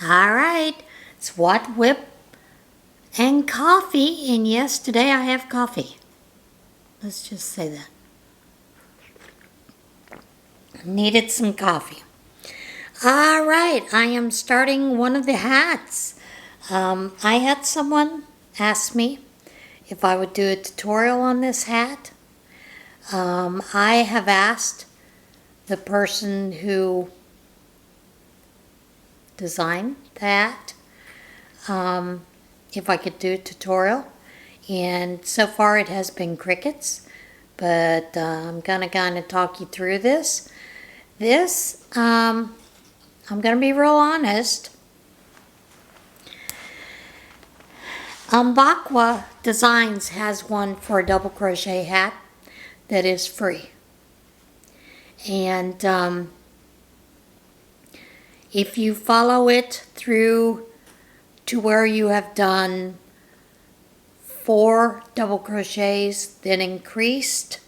All right, it's WOTWIP and Coffee, and yes, today I have coffee. Let's just say that. Needed some coffee. All right, I am starting one of the hats. I had someone ask me if I would do a tutorial on this hat. I have asked the person who designed the hat if I could do a tutorial, and so far it has been crickets, but I'm gonna kind of talk you through this. I'm gonna be real honest. Umbaqua Designs has one for a double crochet hat that is free, and if you follow it through to where you have done 4 double crochets, then increased,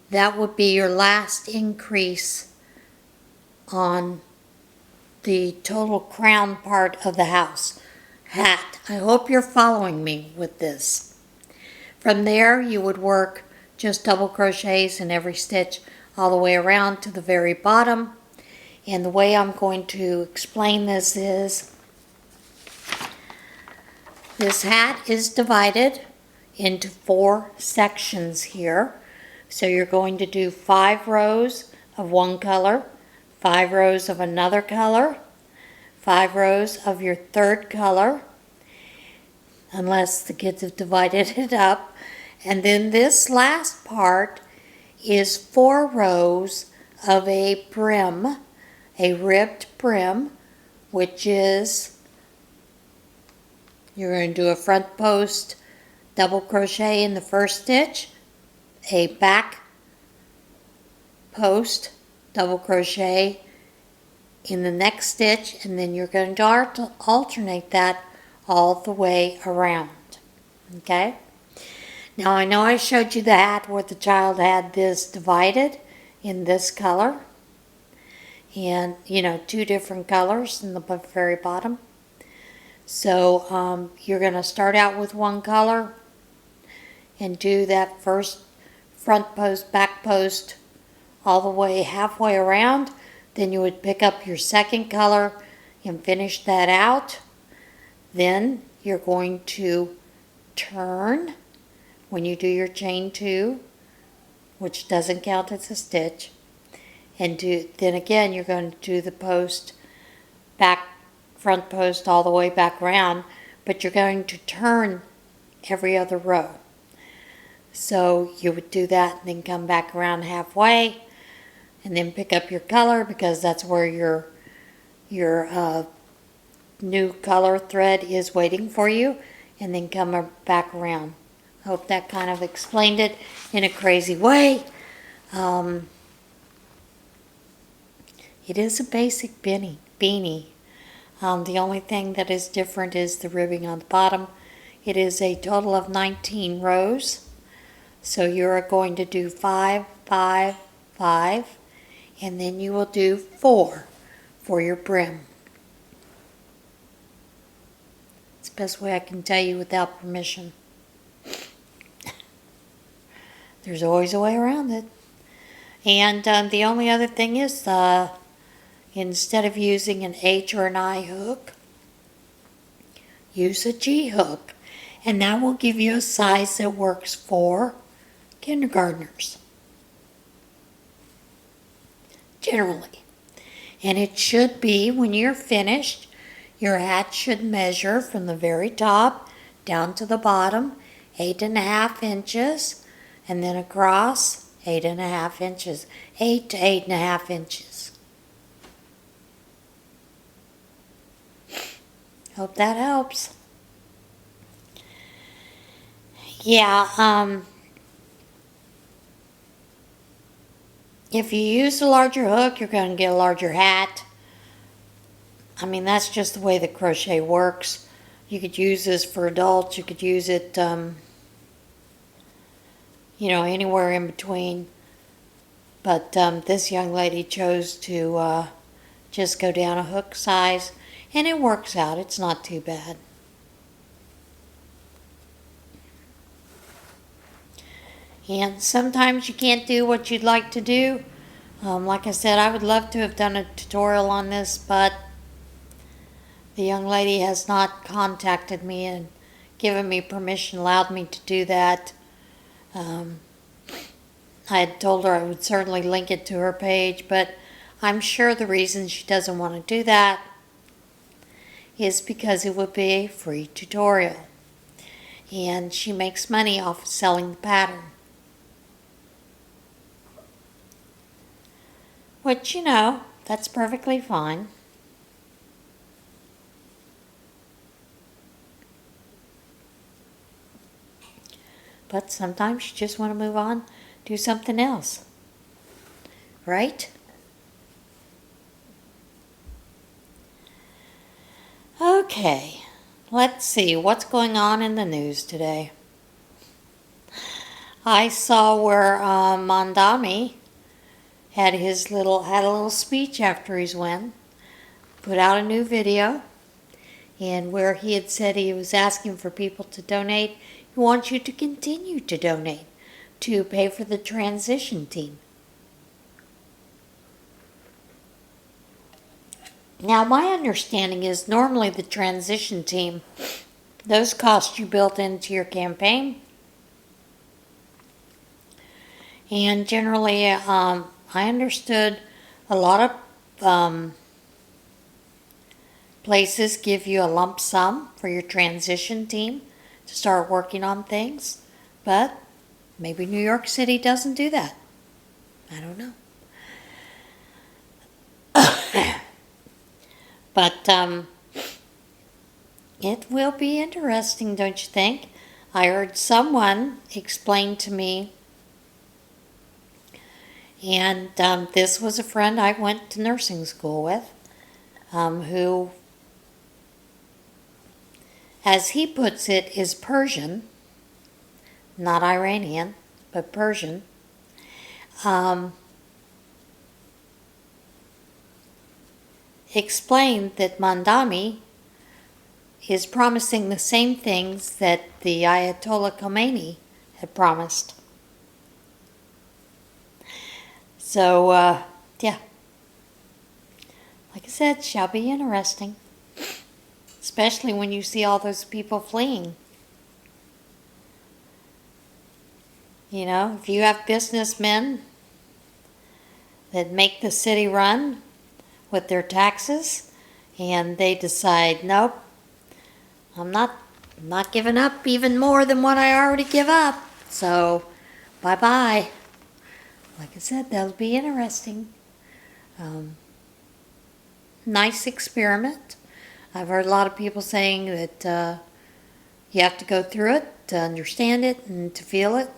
that would be your last increase on the total crown part of the hat. I hope you're following me with this. From there, you would work just double crochets in every stitch all the way around to the very bottom. And the way I'm going to explain this is, this hat is divided into 4 sections here. So you're going to do 5 rows of one color, 5 rows of another color, 5 rows of your third color, unless the kids have divided it up. And then this last part is 4 rows of a brim, a ribbed brim, which is, you're going to do a front post double crochet in the first stitch, a back post double crochet in the next stitch, and then you're going to alternate that all the way around. Okay? Now I know I showed you the hat where the child had this divided in this color, and 2 different colors in the very bottom. So you're going to start out with one color and do that first front post, back post all the way halfway around. Then you would pick up your second color and finish that out. Then you're going to turn when you do your chain 2, which doesn't count as a stitch, and then again you're going to do the post back, front post all the way back around, but you're going to turn every other row. So you would do that and then come back around halfway and then pick up your color, because that's where your new color thread is waiting for you, and then come back around. I hope that kind of explained it in a crazy way. It is a basic beanie. The only thing that is different is the ribbing on the bottom. It is a total of 19 rows. So you're going to do 5, 5, 5, and then you will do 4 for your brim. It's the best way I can tell you without permission. There's always a way around it. And the only other thing is, instead of using an H or an I hook, use a G hook. And that will give you a size that works for kindergartners, generally. And it should be, when you're finished, your hat should measure from the very top down to the bottom 8.5 inches, and then across 8.5 inches, 8 to 8.5 inches. Hope that helps. Yeah, if you use a larger hook, you're going to get a larger hat. I mean, that's just the way the crochet works. You could use this for adults. You could use it, anywhere in between. But this young lady chose to just go down a hook size, And it works out. It's not too bad. And sometimes you can't do what you'd like to do. Like I said, I would love to have done a tutorial on this, but the young lady has not contacted me and given me permission, allowed me to do that. I had told her I would certainly link it to her page, but I'm sure the reason she doesn't want to do that is because it would be a free tutorial. And she makes money off of selling the pattern. Which, that's perfectly fine. But sometimes you just want to move on, do something else. Right? Okay, let's see what's going on in the news today. I saw where Mandami had a little speech after his win, put out a new video, and where he had said he was asking for people to donate. He wants you to continue to donate to pay for the transition team. Now, my understanding is normally the transition team, those costs you built into your campaign. And generally, I understood a lot of places give you a lump sum for your transition team to start working on things, but maybe New York City doesn't do that. I don't know. But it will be interesting, don't you think? I heard someone explain to me, and this was a friend I went to nursing school with, who, as he puts it, is Persian, not Iranian, but Persian. Explained that Mandami is promising the same things that the Ayatollah Khomeini had promised. So, yeah. Like I said, shall be interesting. Especially when you see all those people fleeing. If you have businessmen that make the city run with their taxes, and they decide, nope, I'm not giving up even more than what I already give up, so bye-bye. Like I said, that'll be interesting. Nice experiment. I've heard a lot of people saying that you have to go through it to understand it and to feel it,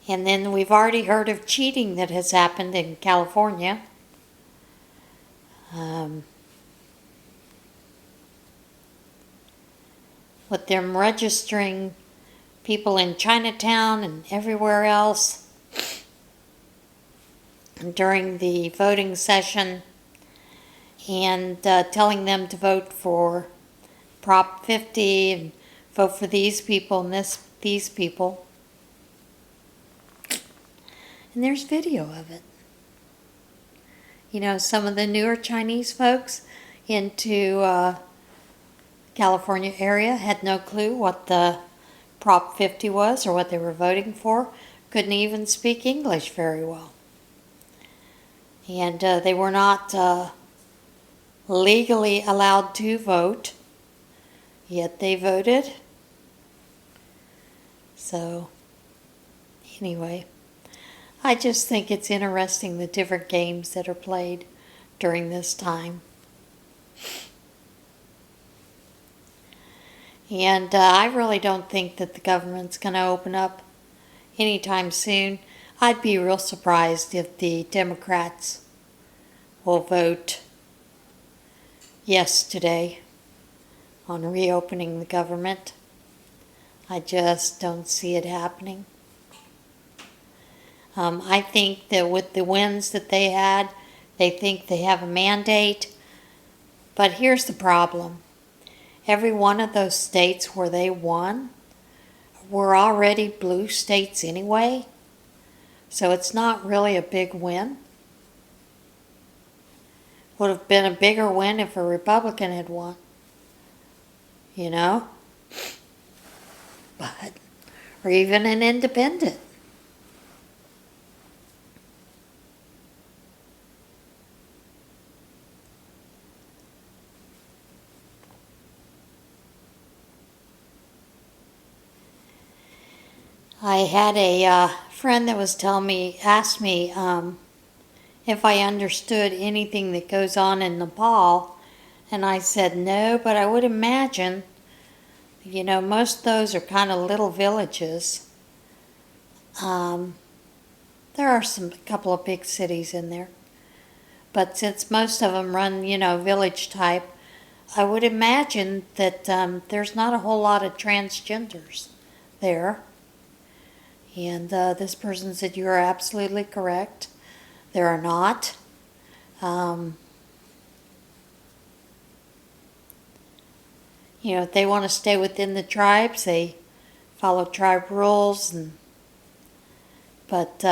and then we've already heard of cheating that has happened in California. With them registering people in Chinatown and everywhere else during the voting session, and telling them to vote for Prop 50 and vote for these people and these people. And there's video of it. Some of the newer Chinese folks into California area had no clue what the Prop 50 was or what they were voting for. Couldn't even speak English very well. And they were not legally allowed to vote, yet they voted. So, anyway, I just think it's interesting the different games that are played during this time. And I really don't think that the government's going to open up anytime soon. I'd be real surprised if the Democrats will vote yes today on reopening the government. I just don't see it happening. I think that with the wins that they had They think they have a mandate. But here's the problem. Every one of those states where they won were already blue states anyway. So it's not really a big win. Would have been a bigger win if a Republican had won. You know? But, or even an independent. I had a friend that was asked me if I understood anything that goes on in Nepal, and I said no, but I would imagine, most of those are kind of little villages. There are a couple of big cities in there, but since most of them run, village type, I would imagine that there's not a whole lot of transgenders there. And this person said, you are absolutely correct. There are not. If they want to stay within the tribes, they follow tribe rules. But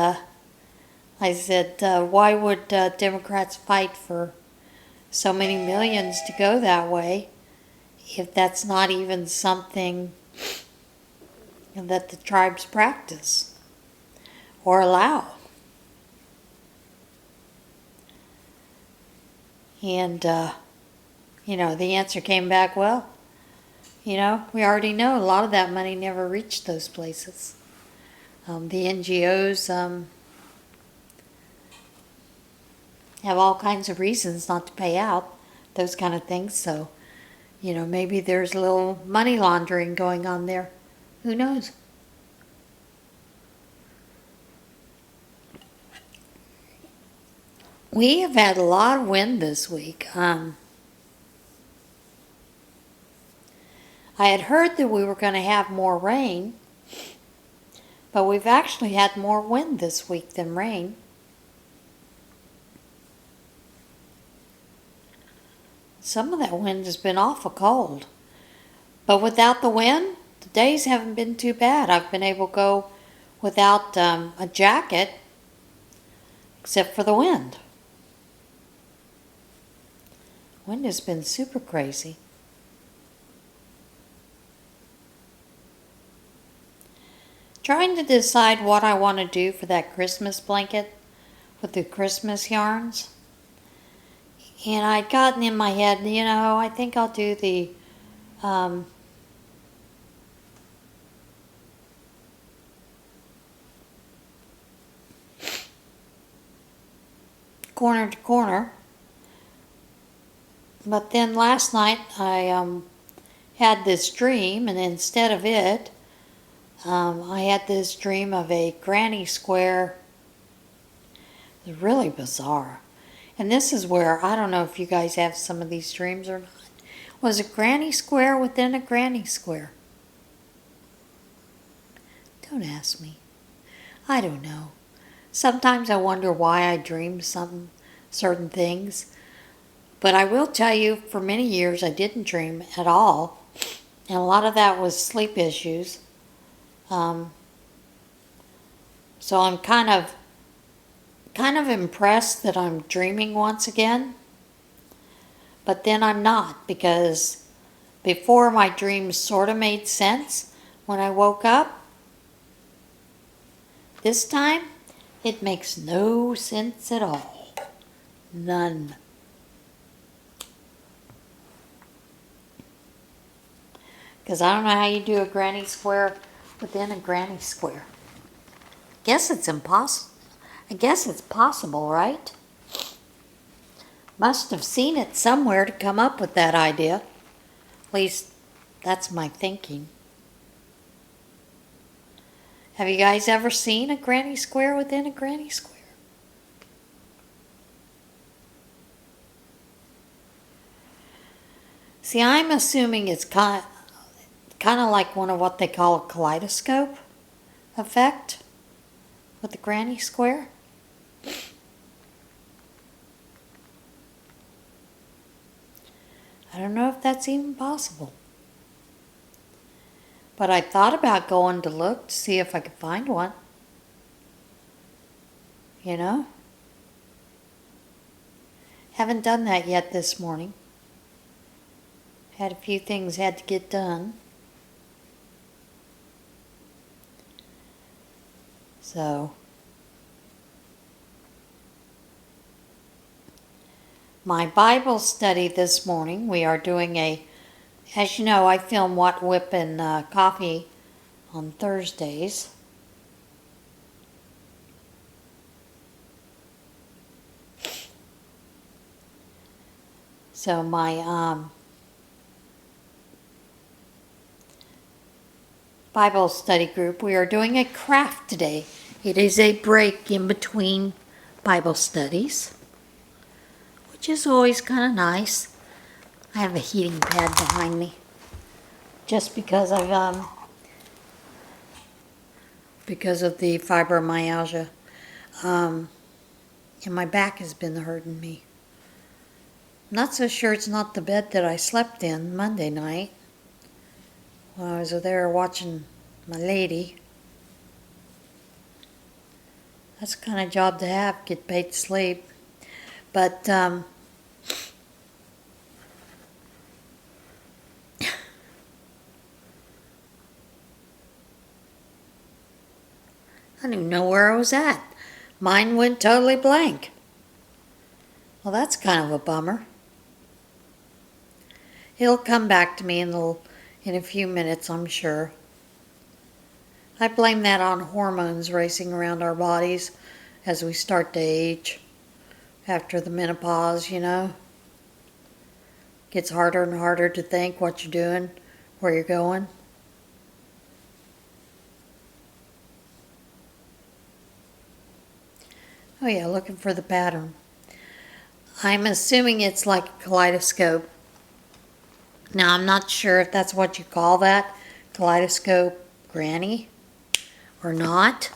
I said, why would Democrats fight for so many millions to go that way if that's not even something that the tribes practice or allow? And, the answer came back, well, we already know a lot of that money never reached those places. The NGOs have all kinds of reasons not to pay out those kind of things. So, maybe there's a little money laundering going on there. Who knows? We have had a lot of wind this week. I had heard that we were going to have more rain, but we've actually had more wind this week than rain. Some of that wind has been awful cold. But without the wind, the days haven't been too bad. I've been able to go without a jacket, except for the wind. Wind has been super crazy. Trying to decide what I want to do for that Christmas blanket with the Christmas yarns. And I'd gotten in my head, I think I'll do the corner to corner. But then last night I had this dream, and instead of it, I had this dream of a granny square. It was really bizarre. And this is where, I don't know if you guys have some of these dreams or not. Was a granny square within a granny square? Don't ask me. I don't know. Sometimes I wonder why I dream certain things. But I will tell you, for many years I didn't dream at all. And a lot of that was sleep issues. So I'm kind of impressed that I'm dreaming once again. But then I'm not, because before my dreams sort of made sense when I woke up. This time, it makes no sense at all. None. Because I don't know how you do a granny square within a granny square. Guess it's impossible. I guess it's possible, right? Must have seen it somewhere to come up with that idea. At least, that's my thinking. Have you guys ever seen a granny square within a granny square? See, I'm assuming it's kind of like one of what they call a kaleidoscope effect with the granny square. I don't know if that's even possible. But I thought about going to look to see if I could find one. You know? Haven't done that yet this morning. Had a few things had to get done. So, my Bible study this morning, we are doing as you know, I film WOTWIP and Coffee on Thursdays. So my Bible study group, we are doing a craft today. It is a break in between Bible studies, which is always kind of nice. I have a heating pad behind me, just because because of the fibromyalgia, and my back has been hurting me. I'm not so sure it's not the bed that I slept in Monday night while I was there watching my lady. That's the kind of job to have, get paid to sleep. But I don't even know where I was at. Mine went totally blank. Well, that's kind of a bummer. It'll come back to me in a few minutes, I'm sure. I blame that on hormones racing around our bodies as we start to age. After the menopause, you know. Gets harder and harder to think what you're doing, where you're going. Oh yeah, looking for the pattern. I'm assuming it's like a kaleidoscope. Now, I'm not sure if that's what you call that, kaleidoscope granny, or not.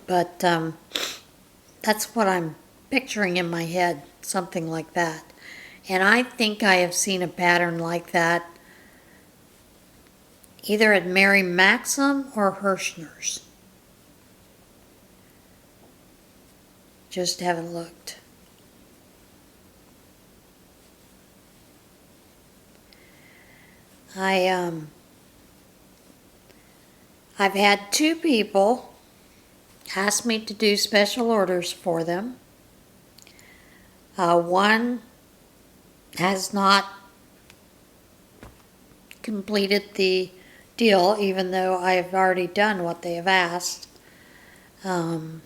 But that's what I'm picturing in my head, something like that. And I think I have seen a pattern like that either at Mary Maxim or Hirschner's. Just haven't looked. I've had 2 people ask me to do special orders for them. One has not completed the deal, even though I have already done what they have asked. And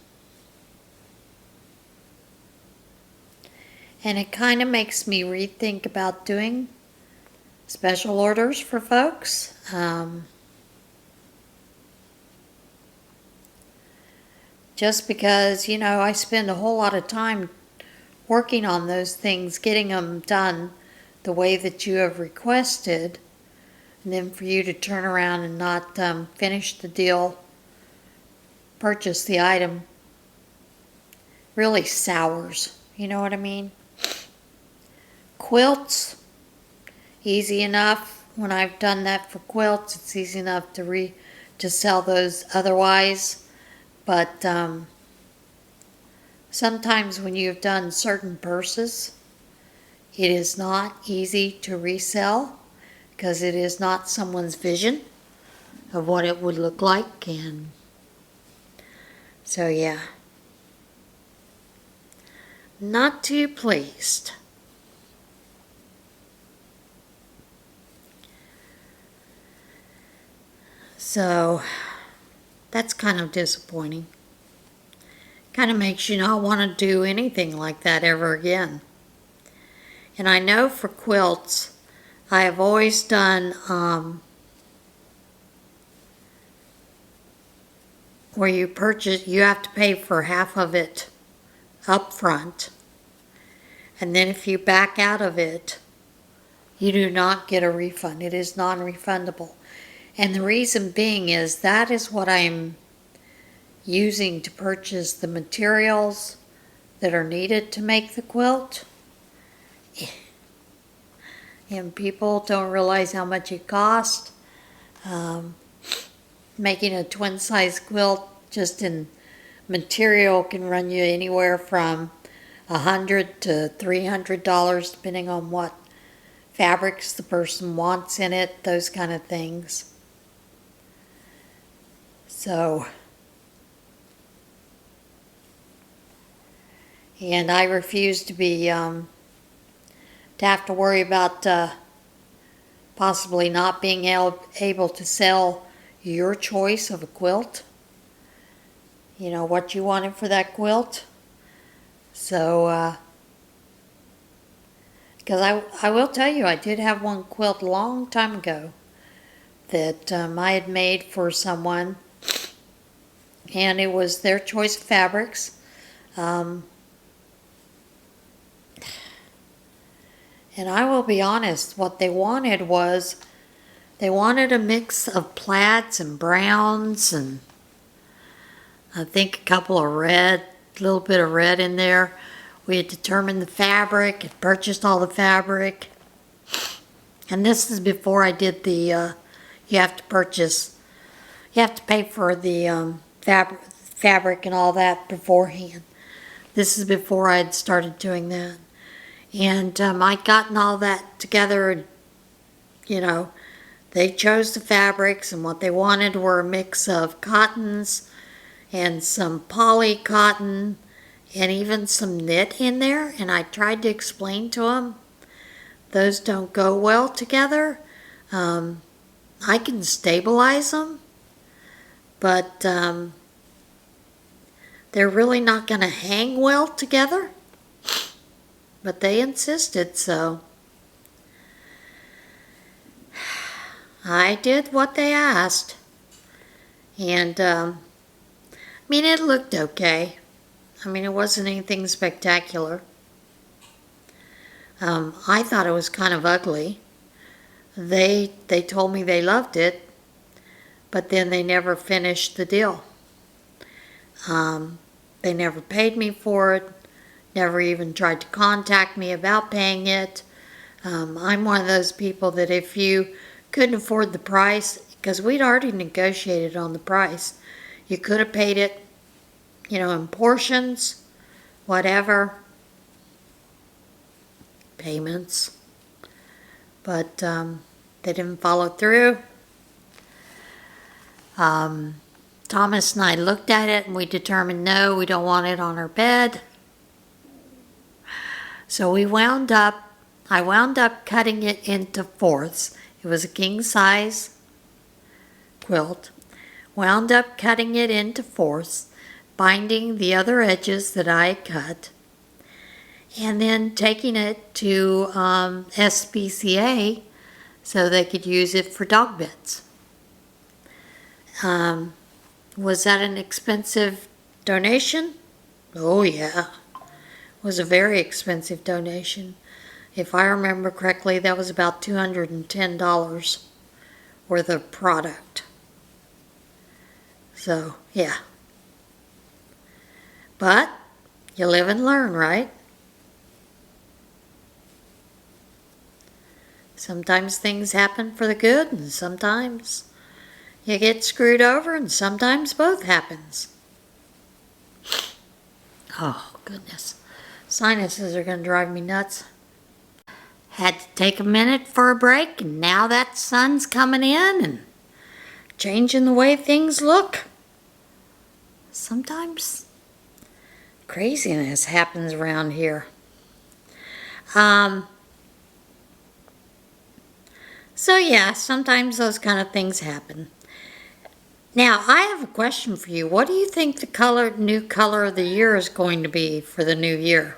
it kind of makes me rethink about doing special orders for folks. Just because, you know, I spend a whole lot of time working on those things, getting them done the way that you have requested, and then for you to turn around and not finish the deal, purchase the item, really sours. You know what I mean? Quilts, easy enough. When I've done that for quilts, it's easy enough to sell those otherwise. But sometimes when you've done certain purses, it is not easy to resell because it is not someone's vision of what it would look like. And so, yeah, not too pleased. So that's kind of disappointing. Kind of makes you not want to do anything like that ever again. And I know for quilts, I have always done where you purchase, you have to pay for half of it up front. And then if you back out of it, you do not get a refund. It is non-refundable. And the reason being is that is what I'm using to purchase the materials, that are needed to make the quilt. And people don't realize how much it costs. Making a twin size quilt just in material can run you anywhere from $100 to $300 depending on what fabrics the person wants in it, those kind of things. So, and I refuse to be to have to worry about possibly not being able to sell your choice of a quilt. You know, what you wanted for that quilt. So, because I will tell you, I did have one quilt a long time ago that I had made for someone, and it was their choice of fabrics. And I will be honest, what they wanted was, they wanted a mix of plaids and browns and I think a couple of red, a little bit of red in there. We had determined the fabric, had purchased all the fabric. And this is before I did the, you have to pay for the fabric and all that beforehand. This is before I had started doing that. And I'd gotten all that together and, you know, they chose the fabrics and what they wanted were a mix of cottons and some poly cotton and even some knit in there. And I tried to explain to them, those don't go well together. I can stabilize them, but they're really not going to hang well together. But they insisted, so I did what they asked. And I mean, it looked okay. I mean, it wasn't anything spectacular. I thought it was kind of ugly. They told me they loved it, but then they never finished the deal. They never paid me for it, never even tried to contact me about paying it. I'm one of those people that if you couldn't afford the price, because we'd already negotiated on the price, you could have paid it, you know, in portions, whatever, payments, but they didn't follow through. Thomas and I looked at it and we determined, no, we don't want it on our bed. So I wound up cutting it into fourths. It was a king size quilt. Wound up cutting it into fourths, binding the other edges that I had cut, and then taking it to SPCA so they could use it for dog beds. Was that an expensive donation? Oh yeah, it was a very expensive donation. If I remember correctly, that was about $210 worth of product. So, yeah. But, you live and learn, right? Sometimes things happen for the good, and sometimes you get screwed over, and sometimes both happens. Oh, goodness. Sinuses are going to drive me nuts. Had to take a minute for a break, and now that sun's coming in and changing the way things look. Sometimes craziness happens around here. So yeah, sometimes those kind of things happen. Now, I have a question for you. What do you think the new color of the year is going to be for the new year?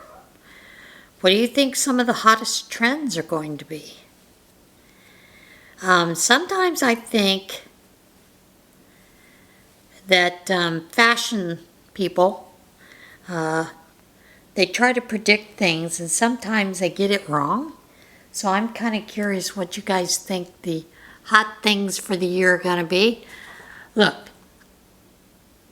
What do you think some of the hottest trends are going to be? Sometimes I think that fashion people, they try to predict things and sometimes they get it wrong. So I'm kind of curious what you guys think the hot things for the year are going to be. Look,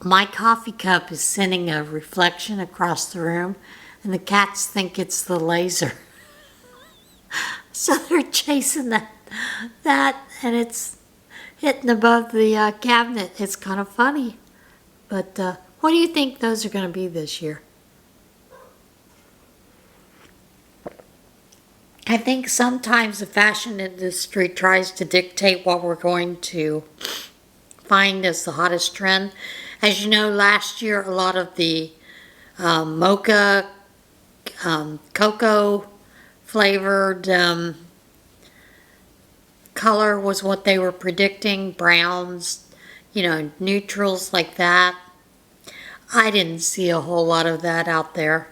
my coffee cup is sending a reflection across the room. and the cats think it's the laser. So they're chasing that, and it's hitting above the cabinet. It's kind of funny. But what do you think those are going to be this year? I think sometimes the fashion industry tries to dictate what we're going to find as the hottest trend. As you know, last year a lot of the mocha, cocoa flavored color was what they were predicting. Browns, neutrals like that. I didn't see a whole lot of that out there.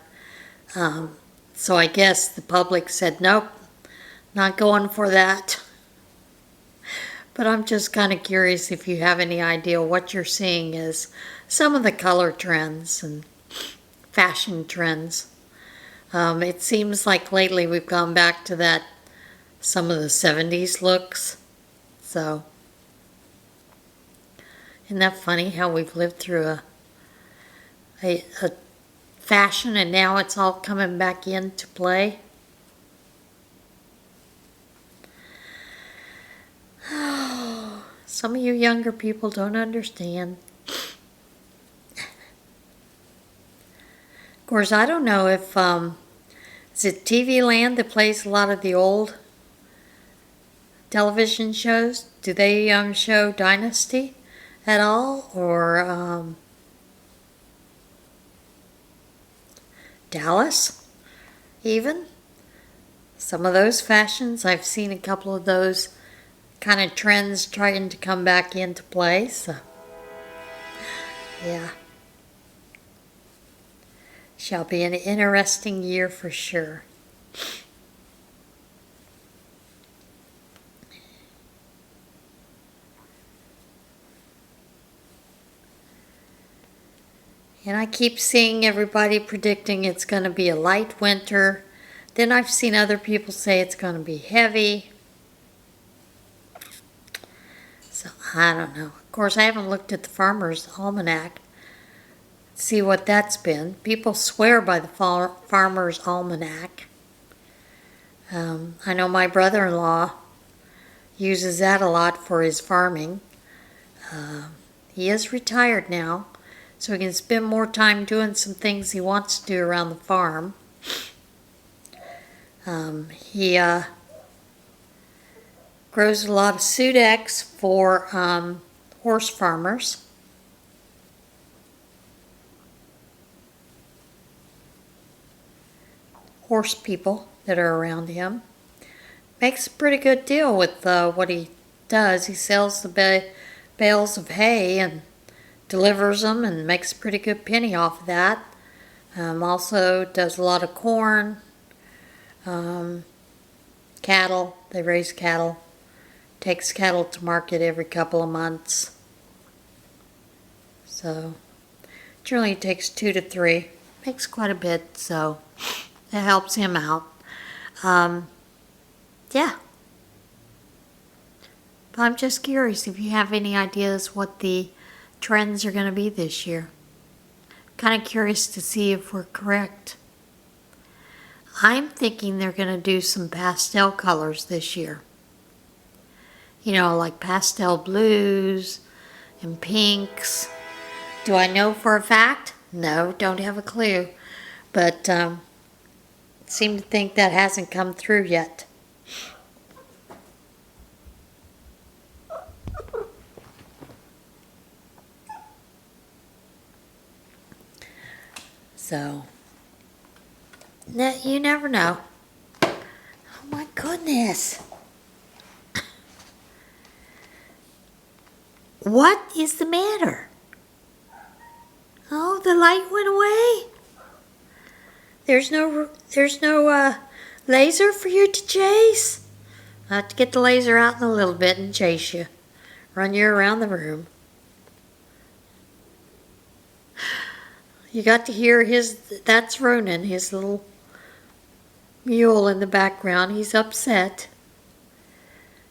So I guess the public said, nope, not going for that. But I'm just kind of curious if you have any idea what you're seeing as some of the color trends and fashion trends. It seems like lately we've gone back to some of the 70s looks. So, isn't that funny how we've lived through a fashion and now it's all coming back into play? Oh, some of you younger people don't understand. Of course, I don't know if is it TV Land that plays a lot of the old television shows? Do they show Dynasty at all, or Dallas even? Some of those fashions, I've seen a couple of those kind of trends trying to come back into play. So yeah, shall be an interesting year for sure. And I keep seeing everybody predicting it's going to be a light winter. Then I've seen other people say it's going to be heavy. So I don't know. Of course, I haven't looked at the Farmer's Almanac. See what that's been. People swear by the Farmer's Almanac. I know my brother-in-law uses that a lot for his farming. He is retired now, so he can spend more time doing some things he wants to do around the farm. He grows a lot of Sudex for horse farmers. Horse people that are around him. Makes a pretty good deal with what he does. He sells the bales of hay and delivers them and makes a pretty good penny off of that. Also does a lot of corn, cattle. They raise cattle. Takes cattle to market every couple of months. So generally it takes 2 to 3. Makes quite a bit, so that helps him out. Yeah. But I'm just curious if you have any ideas what the trends are going to be this year. Kind of curious to see if we're correct. I'm thinking they're going to do some pastel colors this year. Like pastel blues and pinks. Do I know for a fact? No, don't have a clue. But seem to think that hasn't come through yet. So, you never know. Oh my goodness. What is the matter? Oh, the light went away. There's no laser for you to chase? I'll have to get the laser out in a little bit and chase you. Run you around the room. You got to hear that's Ronan, his little mule in the background. He's upset.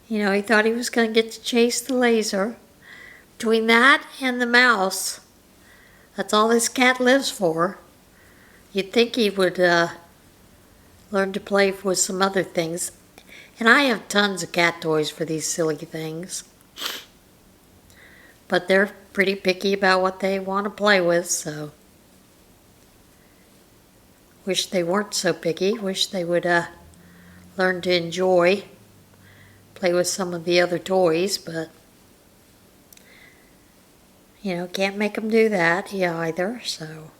He thought he was going to get to chase the laser. Between that and the mouse, that's all this cat lives for. You'd think he would learn to play with some other things. And I have tons of cat toys for these silly things. But they're pretty picky about what they want to play with, so. Wish they weren't so picky. Wish they would learn to enjoy, play with some of the other toys, but you know, can't make them do that either, so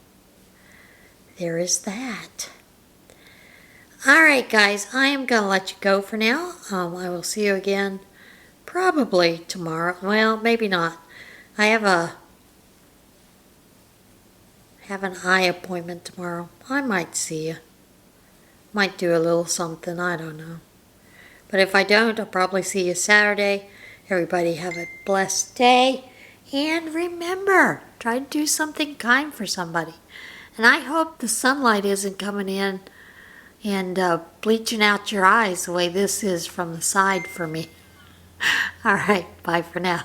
there is that. Alright guys, I am going to let you go for now. I will see you again probably tomorrow. Well, maybe not. I have an eye appointment tomorrow. I might see you. Might do a little something, I don't know. But if I don't, I'll probably see you Saturday. Everybody have a blessed day. And remember, try to do something kind for somebody. And I hope the sunlight isn't coming in and bleaching out your eyes the way this is from the side for me. All right, bye for now.